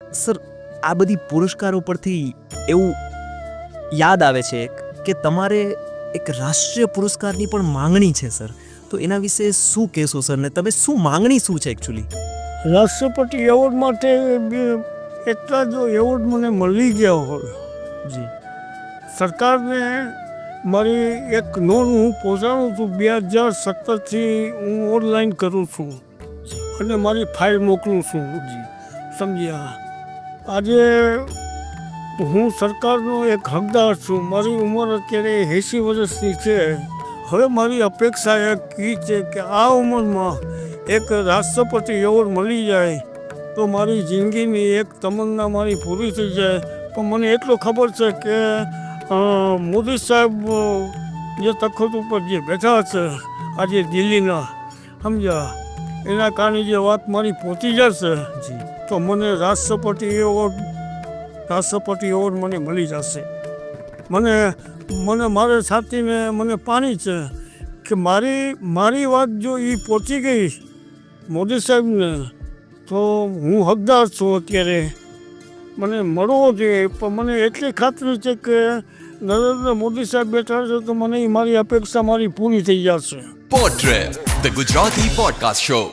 Sir, આ બધી પુરસ્કારો પરથી એવું યાદ આવે છે કે તમારે એક રાષ્ટ્રીય પુરસ્કારની પણ માંગણી છે સર. તો એના વિશે શું કહેશો સર, ને તમે શું માંગણી શું છે એકચ્યુઅલી? રાષ્ટ્રપતિ એવોર્ડ માટે એટલા જો એવોર્ડ મને મળી ગયા હોય, જી સરકારને મારી એક નોંધ હું પહોંચાડું છું. 2017થી હું ઓનલાઈન કરું છું અને મારી ફાઇલ મોકલું છું. સમજ્યા? આજે હું સરકારનો એક હકદાર છું. મારી ઉંમર અત્યારે 80 વર્ષની છે. હવે મારી અપેક્ષા એક એ છે કે આ ઉંમરમાં એક રાષ્ટ્રપતિ એવોર્ડ મળી જાય તો મારી જિંદગીની એક તમન્ના મારી પૂરી થઈ જાય. પણ મને એટલું ખબર છે કે મોદી સાહેબ જે તખત ઉપર જે બેઠા છે આજે દિલ્હીના, સમજ્યા, એના કારણે જે વાત મારી પહોંચી જશે જી તો મને રાષ્ટ્રપતિ એવોર્ડ મને મળી જશે. મને મારે સાથીને મને પાણી છે કે મારી વાત જો એ પહોંચી ગઈ મોદી સાહેબને તો હું હકદાર છું. અત્યારે મને મળવો જોઈએ, પણ મને એટલી ખાતરી છે કે નરેન્દ્ર મોદી સાહેબ બેઠા છે તો મને મારી અપેક્ષા મારી પૂરી થઈ જશે. પોડટ્રેપ, ધ ગુજરાતી પોડકાસ્ટ શો.